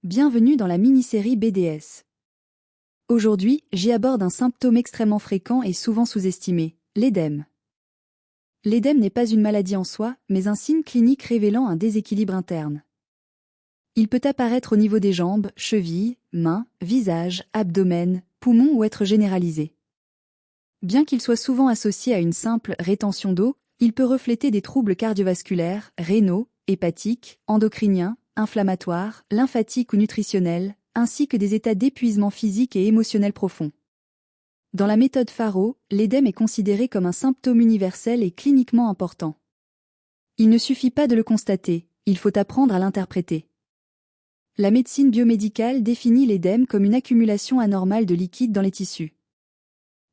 Bienvenue dans la mini-série BDS. Aujourd'hui, j'y aborde un symptôme extrêmement fréquent et souvent sous-estimé, l'édème. L'édème n'est pas une maladie en soi, mais un signe clinique révélant un déséquilibre interne. Il peut apparaître au niveau des jambes, chevilles, mains, visage, abdomen, poumons ou être généralisé. Bien qu'il soit souvent associé à une simple rétention d'eau, il peut refléter des troubles cardiovasculaires, rénaux, hépatiques, endocriniens, inflammatoires, lymphatiques ou nutritionnels, ainsi que des états d'épuisement physique et émotionnel profond. Dans la méthode Faro, l'édème est considéré comme un symptôme universel et cliniquement important. Il ne suffit pas de le constater, il faut apprendre à l'interpréter. La médecine biomédicale définit l'édème comme une accumulation anormale de liquide dans les tissus.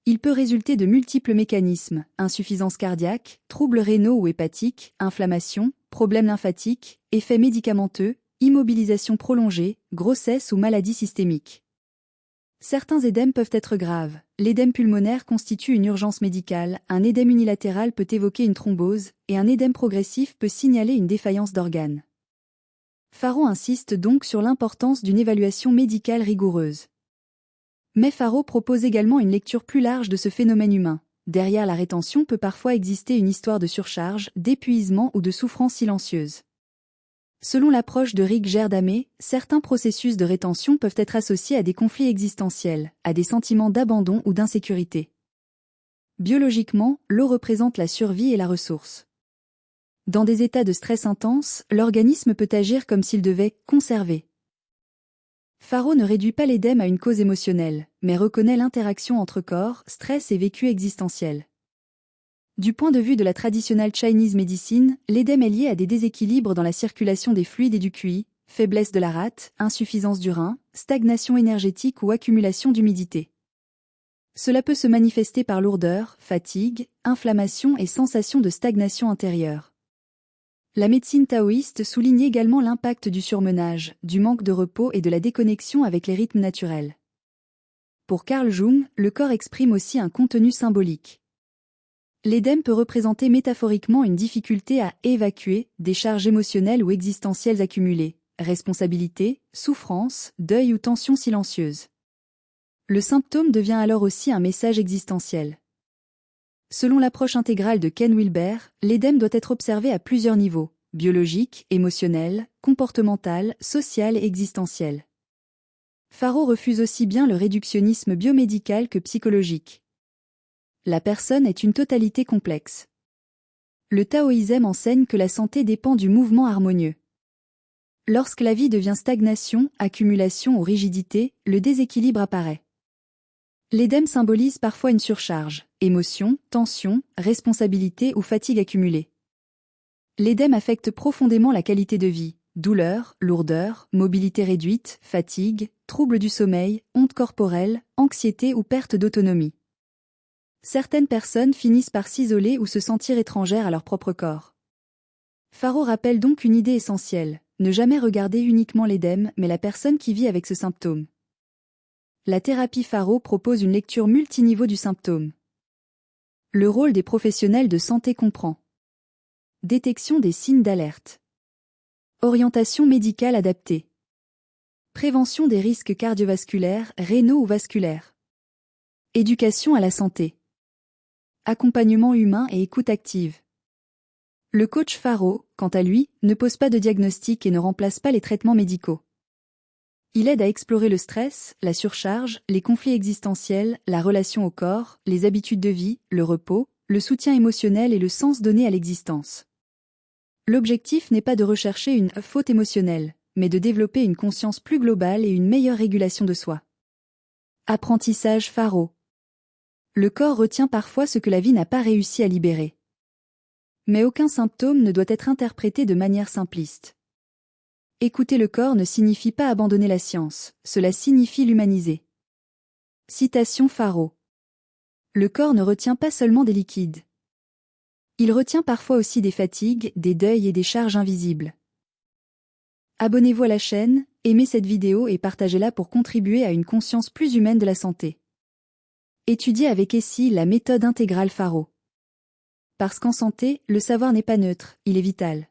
Il peut résulter de multiples mécanismes, insuffisance cardiaque, troubles rénaux ou hépatiques, inflammation, problèmes lymphatiques, effets médicamenteux, immobilisation prolongée, grossesse ou maladie systémique. Certains édèmes peuvent être graves. L'édème pulmonaire constitue une urgence médicale, un édème unilatéral peut évoquer une thrombose, et un édème progressif peut signaler une défaillance d'organes. Faro insiste donc sur l'importance d'une évaluation médicale rigoureuse. Mais Faro propose également une lecture plus large de ce phénomène humain. Derrière la rétention peut parfois exister une histoire de surcharge, d'épuisement ou de souffrance silencieuse. Selon l'approche de Rick Gerdamé, certains processus de rétention peuvent être associés à des conflits existentiels, à des sentiments d'abandon ou d'insécurité. Biologiquement, l'eau représente la survie et la ressource. Dans des états de stress intense, l'organisme peut agir comme s'il devait conserver. Faro ne réduit pas l'édème à une cause émotionnelle, mais reconnaît l'interaction entre corps, stress et vécu existentiel. Du point de vue de la traditionnelle Chinese medicine, l'édème est lié à des déséquilibres dans la circulation des fluides et du QI, faiblesse de la rate, insuffisance du rein, stagnation énergétique ou accumulation d'humidité. Cela peut se manifester par lourdeur, fatigue, inflammation et sensation de stagnation intérieure. La médecine taoïste souligne également l'impact du surmenage, du manque de repos et de la déconnexion avec les rythmes naturels. Pour Carl Jung, le corps exprime aussi un contenu symbolique. L'édème peut représenter métaphoriquement une difficulté à évacuer des charges émotionnelles ou existentielles accumulées, responsabilité, souffrance, deuil ou tension silencieuse. Le symptôme devient alors aussi un message existentiel. Selon l'approche intégrale de Ken Wilber, l'édème doit être observé à plusieurs niveaux, biologique, émotionnel, comportemental, social et existentiel. Faro refuse aussi bien le réductionnisme biomédical que psychologique. La personne est une totalité complexe. Le taoïsme enseigne que la santé dépend du mouvement harmonieux. Lorsque la vie devient stagnation, accumulation ou rigidité, le déséquilibre apparaît. L'édème symbolise parfois une surcharge, émotion, tension, responsabilité ou fatigue accumulée. L'édème affecte profondément la qualité de vie, douleur, lourdeur, mobilité réduite, fatigue, troubles du sommeil, honte corporelle, anxiété ou perte d'autonomie. Certaines personnes finissent par s'isoler ou se sentir étrangères à leur propre corps. Faro rappelle donc une idée essentielle, ne jamais regarder uniquement l'édème mais la personne qui vit avec ce symptôme. La thérapie Faro propose une lecture multiniveau du symptôme. Le rôle des professionnels de santé comprend détection des signes d'alerte, orientation médicale adaptée, prévention des risques cardiovasculaires, rénaux ou vasculaires, éducation à la santé, accompagnement humain et écoute active. Le coach Faro, quant à lui, ne pose pas de diagnostic et ne remplace pas les traitements médicaux. Il aide à explorer le stress, la surcharge, les conflits existentiels, la relation au corps, les habitudes de vie, le repos, le soutien émotionnel et le sens donné à l'existence. L'objectif n'est pas de rechercher une faute émotionnelle, mais de développer une conscience plus globale et une meilleure régulation de soi. Apprentissage Faro. Le corps retient parfois ce que la vie n'a pas réussi à libérer. Mais aucun symptôme ne doit être interprété de manière simpliste. Écouter le corps ne signifie pas abandonner la science, cela signifie l'humaniser. Citation Faro. Le corps ne retient pas seulement des liquides. Il retient parfois aussi des fatigues, des deuils et des charges invisibles. Abonnez-vous à la chaîne, aimez cette vidéo et partagez-la pour contribuer à une conscience plus humaine de la santé. Étudiez avec Essie la méthode intégrale Faro. Parce qu'en santé, le savoir n'est pas neutre, il est vital.